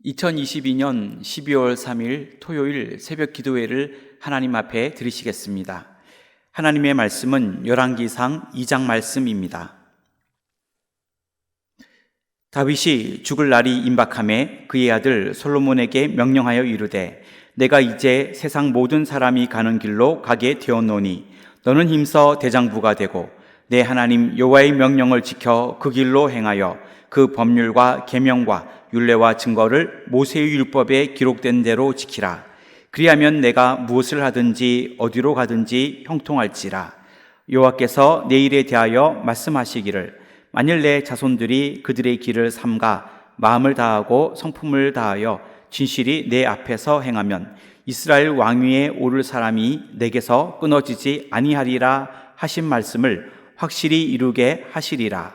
2022년 12월 3일 토요일 새벽 기도회를 하나님 앞에 드리시겠습니다. 하나님의 말씀은 열왕기상 2장 말씀입니다. 다윗이 죽을 날이 임박하매 그의 아들 솔로몬에게 명령하여 이르되 내가 이제 세상 모든 사람이 가는 길로 가게 되었노니 너는 힘써 대장부가 되고 내 하나님 여호와의 명령을 지켜 그 길로 행하여 그 법률과 계명과 율례와 증거를 모세의 율법에 기록된 대로 지키라. 그리하면 내가 무엇을 하든지 어디로 가든지 형통할지라. 여호와께서 내 일에 대하여 말씀하시기를 만일 내 자손들이 그들의 길을 삼가 마음을 다하고 성품을 다하여 진실이 내 앞에서 행하면 이스라엘 왕위에 오를 사람이 내게서 끊어지지 아니하리라 하신 말씀을 확실히 이루게 하시리라.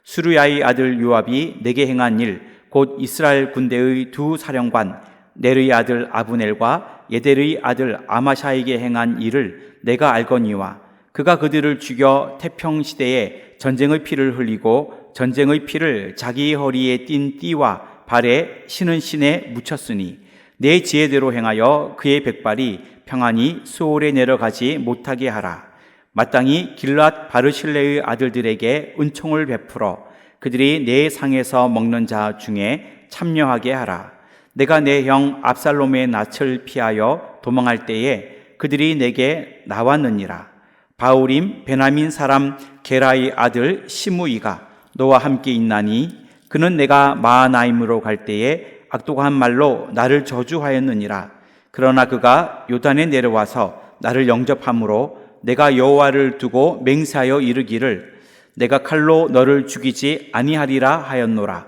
수르야의 아들 요압이 내게 행한 일 곧 이스라엘 군대의 두 사령관 넬의 아들 아브넬과 예델의 아들 아마샤에게 행한 일을 내가 알거니와 그가 그들을 죽여 태평시대에 전쟁의 피를 흘리고 전쟁의 피를 자기의 허리에 띤 띠와 발에 신은 신에 묻혔으니 내 지혜대로 행하여 그의 백발이 평안히 수올에 내려가지 못하게 하라. 마땅히 길랏 바르실레의 아들들에게 은총을 베풀어 그들이 내 상에서 먹는 자 중에 참여하게 하라. 내가 내 형 압살롬의 낯을 피하여 도망할 때에 그들이 내게 나왔느니라. 바울임 베냐민 사람 게라의 아들 시므이가 너와 함께 있나니 그는 내가 마하나임으로 갈 때에 악독한 말로 나를 저주하였느니라. 그러나 그가 요단에 내려와서 나를 영접함으로 내가 여호와를 두고 맹세하여 이르기를 내가 칼로 너를 죽이지 아니하리라 하였노라.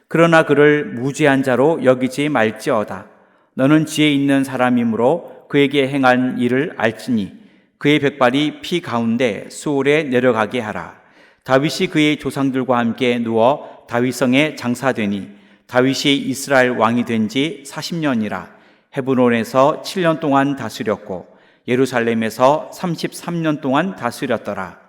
그러나 그를 무죄한 자로 여기지 말지어다. 너는 지혜 있는 사람이므로 그에게 행한 일을 알지니 그의 백발이 피 가운데 수올에 내려가게 하라. 다윗이 그의 조상들과 함께 누워 다윗성에 장사되니 다윗이 이스라엘 왕이 된 지 40년이라. 헤브론에서 7년 동안 다스렸고 예루살렘에서 33년 동안 다스렸더라.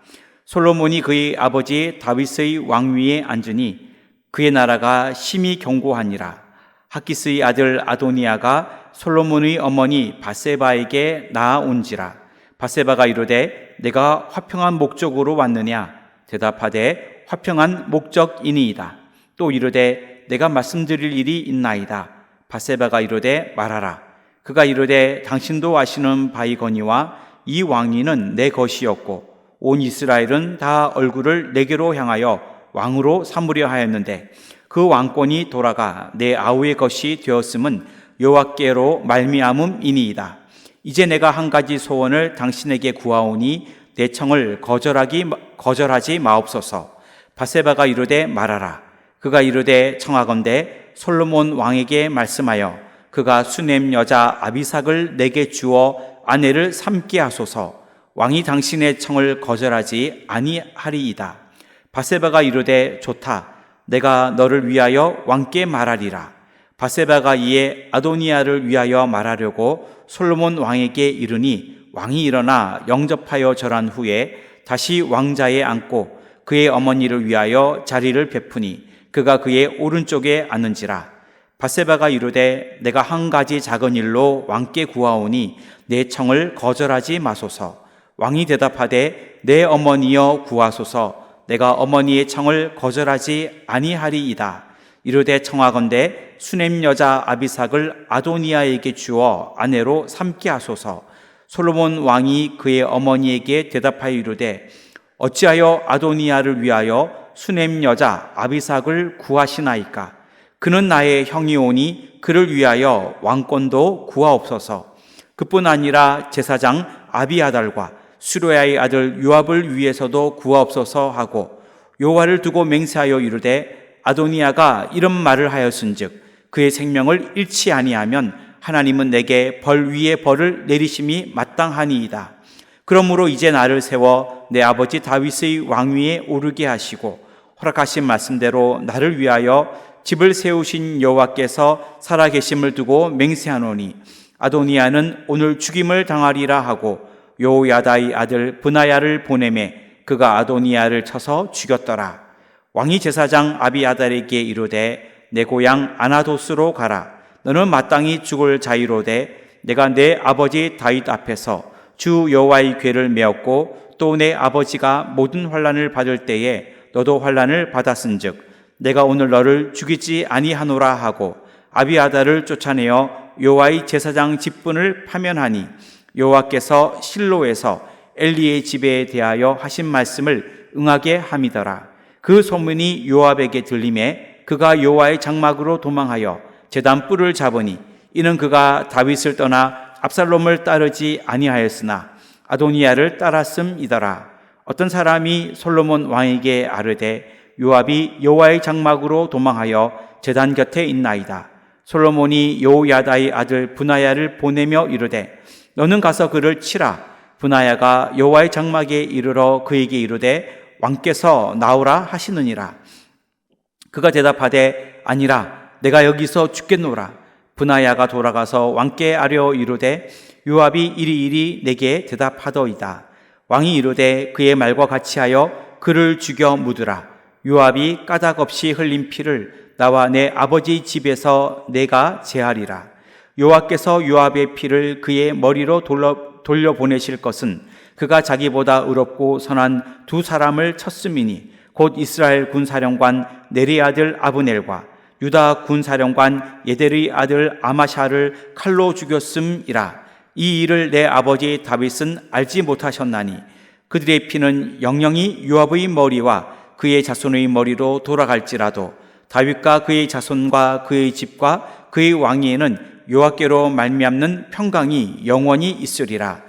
솔로몬이 그의 아버지 다윗의 왕위에 앉으니 그의 나라가 심히 견고하니라. 학기스의 아들 아도니아가 솔로몬의 어머니 밧세바에게 낳아온지라. 밧세바가 이르되 내가 화평한 목적으로 왔느냐? 대답하되 화평한 목적이니이다. 또 이르되 내가 말씀드릴 일이 있나이다. 밧세바가 이르되 말하라. 그가 이르되 당신도 아시는 바이거니와 이 왕위는 내 것이었고 온 이스라엘은 다 얼굴을 내게로 향하여 왕으로 삼으려 하였는데 그 왕권이 돌아가 내 아우의 것이 되었음은 여호와께로 말미암음이니이다. 이제 내가 한 가지 소원을 당신에게 구하오니 내 청을 거절하지 마옵소서. 밧세바가 이르되 말하라. 그가 이르되 청하건대 솔로몬 왕에게 말씀하여 그가 수넴 여자 아비삭을 내게 주어 아내를 삼게 하소서. 왕이 당신의 청을 거절하지 아니하리이다. 밧세바가 이르되 좋다. 내가 너를 위하여 왕께 말하리라. 밧세바가 이에 아도니아를 위하여 말하려고 솔로몬 왕에게 이르니 왕이 일어나 영접하여 절한 후에 다시 왕자에 앉고 그의 어머니를 위하여 자리를 베푸니 그가 그의 오른쪽에 앉는지라. 밧세바가 이르되 내가 한 가지 작은 일로 왕께 구하오니 내 청을 거절하지 마소서. 왕이 대답하되 내 어머니여 구하소서. 내가 어머니의 청을 거절하지 아니하리이다. 이르되 청하건대 수넴 여자 아비삭을 아도니아에게 주어 아내로 삼게 하소서. 솔로몬 왕이 그의 어머니에게 대답하여 이르되 어찌하여 아도니아를 위하여 수넴 여자 아비삭을 구하시나이까? 그는 나의 형이오니 그를 위하여 왕권도 구하옵소서. 그뿐 아니라 제사장 아비아달과 수르야의 아들 요압을 위해서도 구하옵소서 하고 여호와를 두고 맹세하여 이르되 아도니아가 이런 말을 하였은즉 그의 생명을 잃지 아니하면 하나님은 내게 벌 위에 벌을 내리심이 마땅하니이다. 그러므로 이제 나를 세워 내 아버지 다윗의 왕위에 오르게 하시고 허락하신 말씀대로 나를 위하여 집을 세우신 여호와께서 살아계심을 두고 맹세하노니 아도니아는 오늘 죽임을 당하리라 하고 요야다의 아들 브나야를 보내매 그가 아도니아를 쳐서 죽였더라. 왕이 제사장 아비아달에게 이르되 내 고향 아나도스로 가라. 너는 마땅히 죽을 자유로되 내가 내 아버지 다윗 앞에서 주 여호와의 궤를 메었고 또 내 아버지가 모든 환난을 받을 때에 너도 환난을 받았은즉 내가 오늘 너를 죽이지 아니하노라 하고 아비아달을 쫓아내어 여호와의 제사장 직분을 파면하니 여호와께서 실로에서 엘리의 집에 대하여 하신 말씀을 응하게 함이더라. 그 소문이 요압에게 들림에 그가 여호와의 장막으로 도망하여 제단 뿔을 잡으니 이는 그가 다윗을 떠나 압살롬을 따르지 아니하였으나 아도니아를 따랐음이더라. 어떤 사람이 솔로몬 왕에게 아르되 요압이 여호와의 장막으로 도망하여 제단 곁에 있나이다. 솔로몬이 여호야다의 아들 브나야를 보내며 이르되 너는 가서 그를 치라. 브나야가 여호와의 장막에 이르러 그에게 이르되 왕께서 나오라 하시느니라. 그가 대답하되 아니라 내가 여기서 죽겠노라. 브나야가 돌아가서 왕께 아뢰어 이르되 요압이 이리이리 내게 대답하더이다. 왕이 이르되 그의 말과 같이 하여 그를 죽여 묻으라. 요압이 까닭 없이 흘린 피를 나와 내 아버지 집에서 내가 제하리라. 여호와께서 요압의 피를 그의 머리로 돌려보내실 것은 그가 자기보다 의롭고 선한 두 사람을 쳤음이니 곧 이스라엘 군사령관 네리의 아들 아브넬과 유다 군사령관 예델의 아들 아마샤를 칼로 죽였음이라. 이 일을 내 아버지 다윗은 알지 못하셨나니 그들의 피는 영영이 요압의 머리와 그의 자손의 머리로 돌아갈지라도 다윗과 그의 자손과 그의 집과 그의 왕위에는 여호와께로 말미암는 평강이 영원히 있으리라.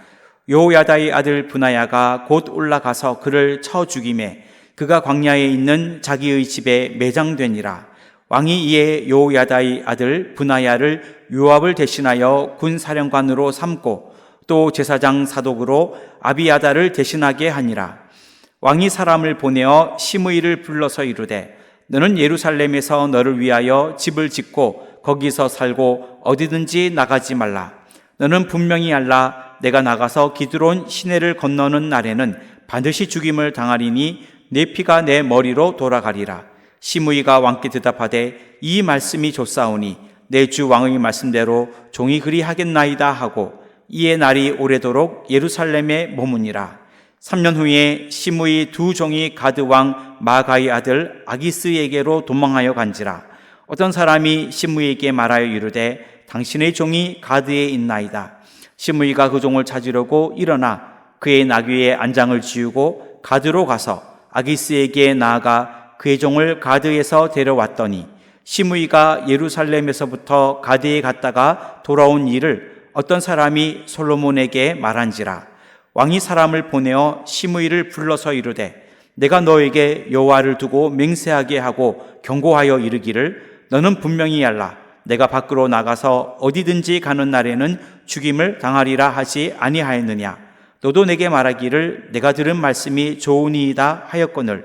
여호야다의 아들 브나야가 곧 올라가서 그를 쳐 죽이매 그가 광야에 있는 자기의 집에 매장되니라. 왕이 이에 여호야다의 아들 브나야를 요압을 대신하여 군사령관으로 삼고 또 제사장 사독으로 아비아달을 대신하게 하니라. 왕이 사람을 보내어 시므이를 불러서 이르되 너는 예루살렘에서 너를 위하여 집을 짓고 거기서 살고 어디든지 나가지 말라. 너는 분명히 알라. 내가 나가서 기드론 시내를 건너는 날에는 반드시 죽임을 당하리니 내 피가 내 머리로 돌아가리라. 시므이가 왕께 대답하되 이 말씀이 좋사오니 내 주 왕의 말씀대로 종이 그리하겠나이다 하고 이에 날이 오래도록 예루살렘에 머무니라. 3년 후에 시므이 두 종이 가드 왕 마가의 아들 아기스에게로 도망하여 간지라. 어떤 사람이 시므이에게 말하여 이르되 당신의 종이 가드에 있나이다. 시므이가 그 종을 찾으려고 일어나 그의 나귀의 안장을 지우고 가드로 가서 아기스에게 나아가 그의 종을 가드에서 데려왔더니 시므이가 예루살렘에서부터 가드에 갔다가 돌아온 일을 어떤 사람이 솔로몬에게 말한지라. 왕이 사람을 보내어 시므이를 불러서 이르되 내가 너에게 여호와를 두고 맹세하게 하고 경고하여 이르기를 너는 분명히 알라. 내가 밖으로 나가서 어디든지 가는 날에는 죽임을 당하리라 하지 아니하였느냐. 너도 내게 말하기를 내가 들은 말씀이 좋으니이다 하였거늘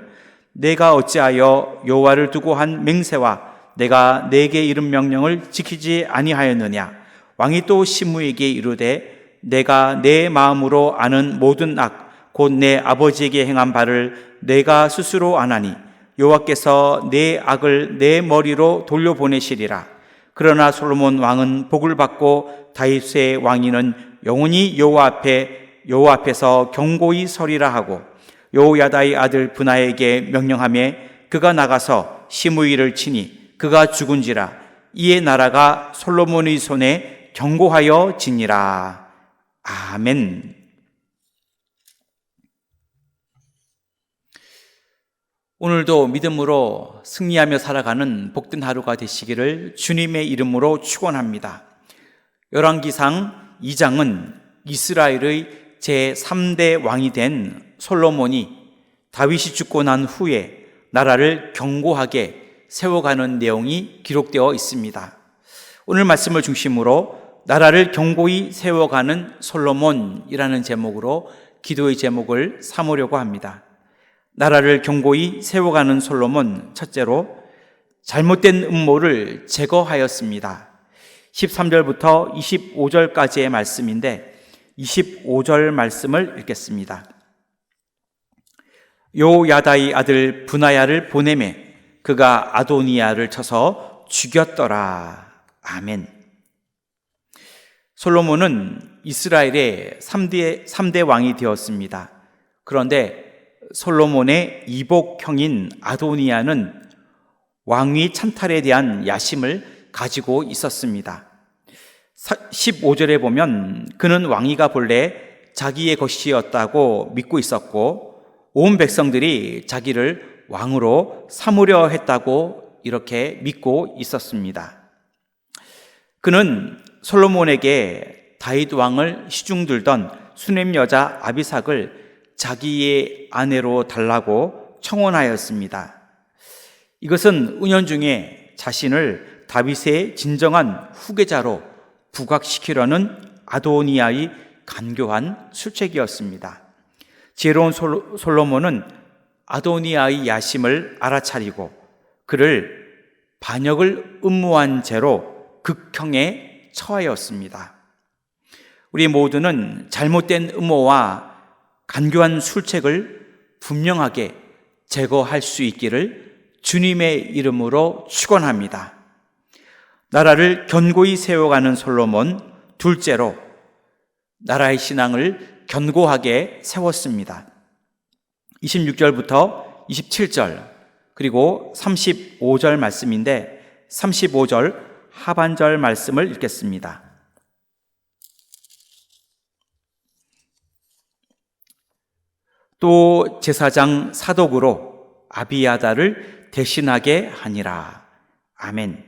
내가 어찌하여 여호와를 두고 한 맹세와 내가 내게 이른 명령을 지키지 아니하였느냐. 왕이 또 시므에게 이르되 내가 내 마음으로 아는 모든 악 곧 내 아버지에게 행한 바를 내가 스스로 아나니 여호와께서 내 악을 내 머리로 돌려보내시리라. 그러나 솔로몬 왕은 복을 받고 다윗의 왕위는 영원히 여호와 앞에서 경고히 서리라 하고 여호야다의 아들 브나에게 명령하며 그가 나가서 시므이를 치니 그가 죽은지라. 이에 나라가 솔로몬의 손에 경고하여 지니라. 아멘. 오늘도 믿음으로 승리하며 살아가는 복된 하루가 되시기를 주님의 이름으로 축원합니다. 열왕기상 2장은 이스라엘의 제3대 왕이 된 솔로몬이 다윗이 죽고 난 후에 나라를 견고하게 세워가는 내용이 기록되어 있습니다. 오늘 말씀을 중심으로 나라를 견고히 세워가는 솔로몬이라는 제목으로 기도의 제목을 삼으려고 합니다. 나라를 견고히 세워가는 솔로몬, 첫째로 잘못된 음모를 제거하였습니다. 13절부터 25절까지의 말씀인데 25절 말씀을 읽겠습니다. 여호야다의 아들 브나야를 보내매 그가 아도니아를 쳐서 죽였더라. 아멘. 솔로몬은 이스라엘의 3대 왕이 되었습니다. 그런데 솔로몬의 이복형인 아도니아는 왕위 찬탈에 대한 야심을 가지고 있었습니다. 15절에 보면 그는 왕위가 본래 자기의 것이었다고 믿고 있었고 온 백성들이 자기를 왕으로 삼으려 했다고 이렇게 믿고 있었습니다. 그는 솔로몬에게 다윗 왕을 시중들던 수냄 여자 아비삭을 자기의 아내로 달라고 청혼하였습니다. 이것은 은연중에 자신을 다윗의 진정한 후계자로 부각시키려는 아도니아의 간교한 술책이었습니다. 지혜로운 솔로몬은 아도니아의 야심을 알아차리고 그를 반역을 음모한 죄로 극형에 처하였습니다. 우리 모두는 잘못된 음모와 간교한 술책을 분명하게 제거할 수 있기를 주님의 이름으로 축원합니다. 나라를 견고히 세워가는 솔로몬, 둘째로 나라의 신앙을 견고하게 세웠습니다. 26절부터 27절 그리고 35절 말씀인데 35절 하반절 말씀을 읽겠습니다. 또 제사장 사독으로 아비아다를 대신하게 하니라. 아멘.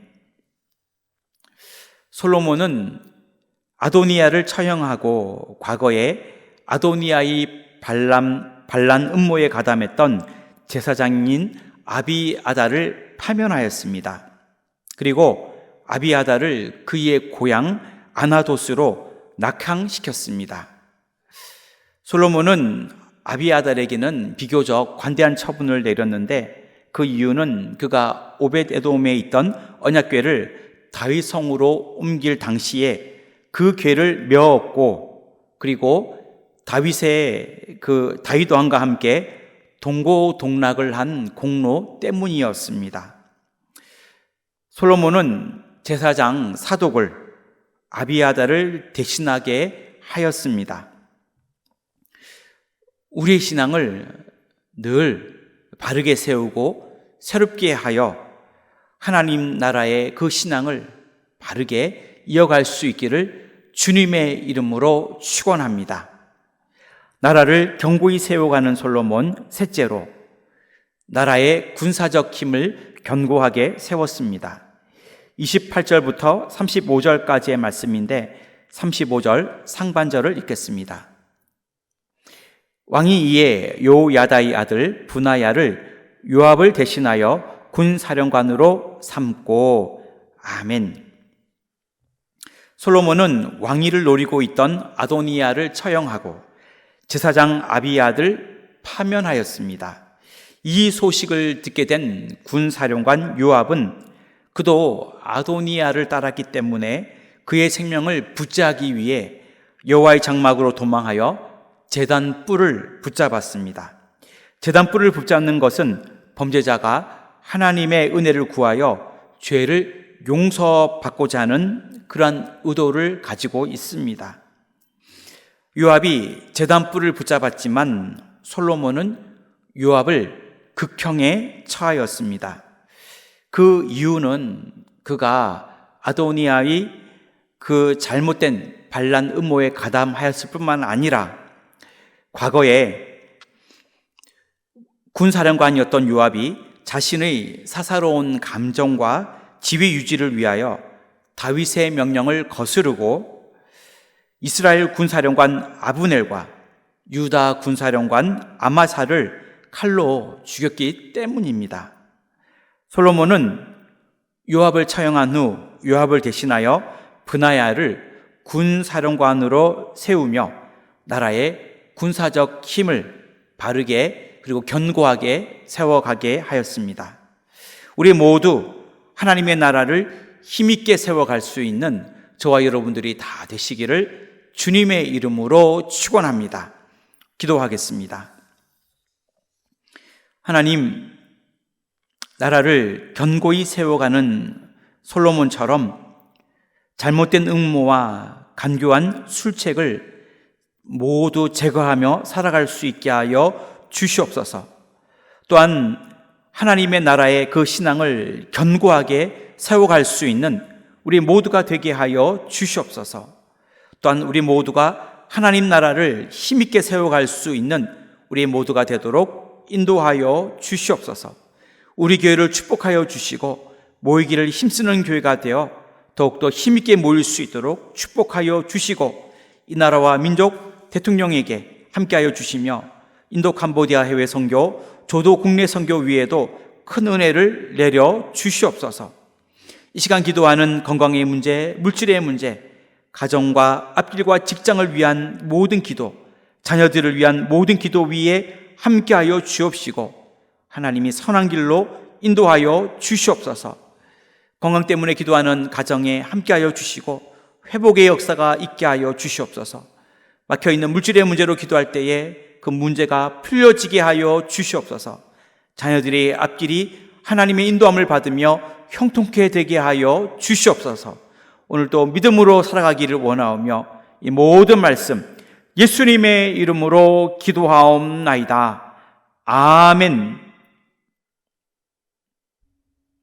솔로몬은 아도니아를 처형하고 과거에 아도니아의 반란 음모에 가담했던 제사장인 아비아다를 파면하였습니다. 그리고 아비아다를 그의 고향 아나도스로 낙향시켰습니다. 솔로몬은 아비아달에게는 비교적 관대한 처분을 내렸는데 그 이유는 그가 오벳에돔에 있던 언약궤를 다윗 성으로 옮길 당시에 그 궤를 메었고 그리고 다윗 왕과 함께 동고동락을 한 공로 때문이었습니다. 솔로몬은 제사장 사독을 아비아달을 대신하게 하였습니다. 우리의 신앙을 늘 바르게 세우고 새롭게 하여 하나님 나라의 그 신앙을 바르게 이어갈 수 있기를 주님의 이름으로 축원합니다. 나라를 견고히 세워가는 솔로몬, 셋째로 나라의 군사적 힘을 견고하게 세웠습니다. 28절부터 35절까지의 말씀인데 35절 상반절을 읽겠습니다. 왕이 이에 요야다의 아들 브나야를 요압을 대신하여 군사령관으로 삼고 아멘. 솔로몬은 왕위를 노리고 있던 아도니아를 처형하고 제사장 아비아를 파면하였습니다. 이 소식을 듣게 된 군사령관 요압은 그도 아도니아를 따랐기 때문에 그의 생명을 붙잡기 위해 여호와의 장막으로 도망하여 제단 뿔을 붙잡았습니다. 제단 뿔을 붙잡는 것은 범죄자가 하나님의 은혜를 구하여 죄를 용서받고자 하는 그러한 의도를 가지고 있습니다. 요압이 제단 뿔을 붙잡았지만 솔로몬은 요압을 극형에 처하였습니다. 그 이유는 그가 아도니아의 그 잘못된 반란 음모에 가담하였을 뿐만 아니라 과거에 군사령관이었던 요압이 자신의 사사로운 감정과 지위 유지를 위하여 다윗의 명령을 거스르고 이스라엘 군사령관 아브넬과 유다 군사령관 아마사를 칼로 죽였기 때문입니다. 솔로몬은 요압을 처형한 후 요압을 대신하여 브나야를 군사령관으로 세우며 나라의 군사적 힘을 바르게 그리고 견고하게 세워가게 하였습니다. 우리 모두 하나님의 나라를 힘있게 세워갈 수 있는 저와 여러분들이 다 되시기를 주님의 이름으로 축원합니다. 기도하겠습니다. 하나님, 나라를 견고히 세워가는 솔로몬처럼 잘못된 음모와 간교한 술책을 모두 제거하며 살아갈 수 있게 하여 주시옵소서. 또한 하나님의 나라의 그 신앙을 견고하게 세워갈 수 있는 우리 모두가 되게 하여 주시옵소서. 또한 우리 모두가 하나님 나라를 힘있게 세워갈 수 있는 우리 모두가 되도록 인도하여 주시옵소서. 우리 교회를 축복하여 주시고 모이기를 힘쓰는 교회가 되어 더욱더 힘있게 모일 수 있도록 축복하여 주시고 이 나라와 민족 대통령에게 함께하여 주시며 인도 캄보디아 해외 선교, 조도 국내 선교 위에도 큰 은혜를 내려 주시옵소서. 이 시간 기도하는 건강의 문제, 물질의 문제, 가정과 앞길과 직장을 위한 모든 기도, 자녀들을 위한 모든 기도 위에 함께하여 주옵시고 하나님이 선한 길로 인도하여 주시옵소서. 건강 때문에 기도하는 가정에 함께하여 주시고 회복의 역사가 있게 하여 주시옵소서. 막혀있는 물질의 문제로 기도할 때에 그 문제가 풀려지게 하여 주시옵소서. 자녀들의 앞길이 하나님의 인도함을 받으며 형통케 되게 하여 주시옵소서. 오늘도 믿음으로 살아가기를 원하오며 이 모든 말씀 예수님의 이름으로 기도하옵나이다. 아멘.